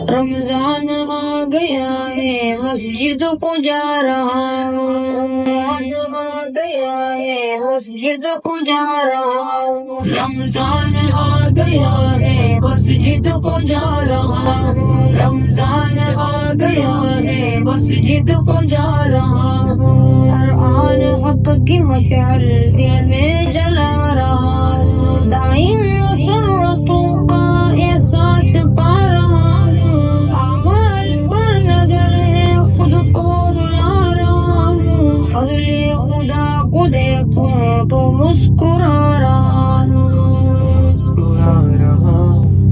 رمضان آ گیا ہے مسجد کو جا رہا ہوں، رمضان آ گیا ہے مسجد کو جا رہا ہوں، رمضان آ گیا ہے مسجد کو جا رہا ہوں، رمضان آ گیا ہے مسجد کو جا رہا ہوں، ہر آن حق کی مشعل دل میں جلا رہا ہوں، دائم مسرتوں کا احساس پا رہا ہوں، اعمال پر نظر ہے خود کو رلا رہا ہوں، فضل خدا کو دیکھوں تو مسکرا رہا ہوں،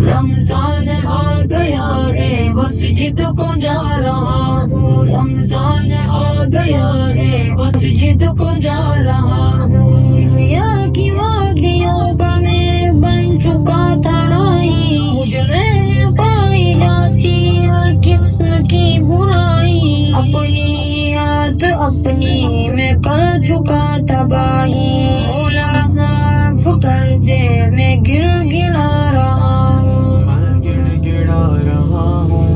رمضان آ گیا ہے مسجد کو جا رہا ہوں، رمضان آ گیا ہے مسجد کو جا رہا ہوں، عیسیٰ کی وادیوں کا میں بن چکا تھا راہی، مجھ میں پائی جاتی ہر قسم کی برائی، اپنی ہاتھ اپنی میں کر چکا تباہی، مولا معاف کر دے میں گر گڑا رہا ہوں،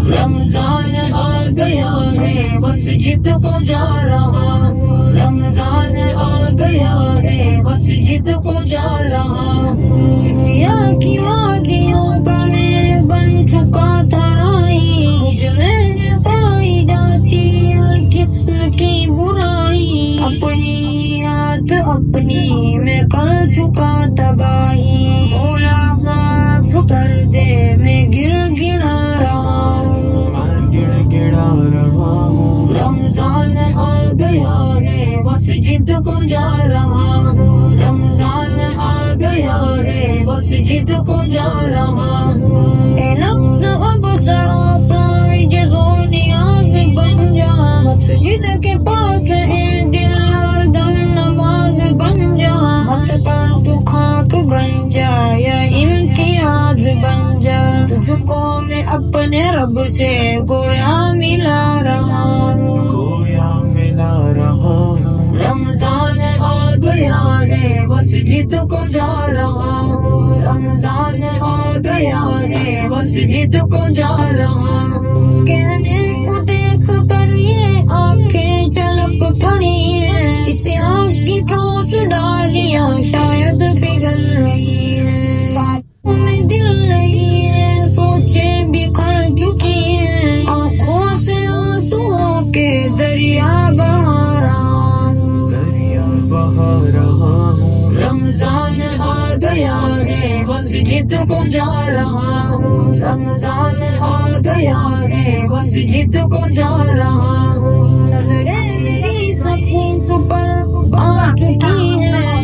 رمضان آ گیا ہے مسجد کو جا رہا ہوں، رمضان آ گیا ہے مسجد کو جا رہا ہوں، عیسیٰ کی وادیوں کا میں بن چکا تھا راہی، مجھ میں پائی جاتی ہر قسم کی برائی، اپنی ہاتھ اپنی میں کر چکا تباہی، مولا معاف کر دے میں گر گڑا رہا ہوں، رمضان آ گیا ہے مسجد کو جا رہا ہوں، رمضان آ گیا ہے مسجد کو جا رہا ہوں، اے نفس اب سراپا جز و نیاز بن جا، مسجد کے پاس اے دل ہر دم نماز بن جا، مت کر تو خاک بن جا یا امتیاز بن جا، تجھ کو میں اپنے رب سے گویا ملا رہا ہوں، رمضان آ گیا ہے مسجد کو جا رہا ہوں، رمضان آ گیا ہے مسجد کو جا رہا ہوں، کہنے کو دیکھ کر یہ آنکھیں چلک پڑی ہیں، اس آنکھ کی ٹھوس ڈالیاں شاید پگھل رہی ہیں، قابو میں دل نہیں ہے سوچے بکھر چکی ہیں، آنکھوں سے آنسوؤں کے دریا بہا رہا ہوں، رمضان آ گیا ہے مسجد کو جا رہا ہوں، رمضان آ گیا ہے مسجد کو جا رہا ہوں، نظریں میری صفوف پر آ چکی ہیں،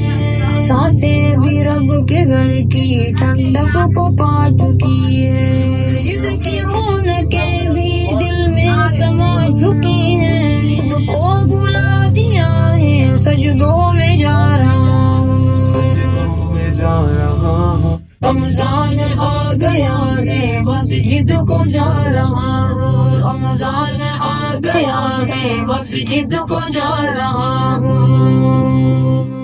سانسیں بھی رب کے گھر کی ٹھنڈک کو پا چکی ہیں، مسجد کی رونقیں بھی دل میں سما چکی ہیں، خود کو بلا دیا ہے سجدوں میں جا رہا ہوں، رمضان آ گیا ہے مسجد کو جا رہا ہوں، رمضان آ گیا ہے مسجد کو جا رہا ہوں۔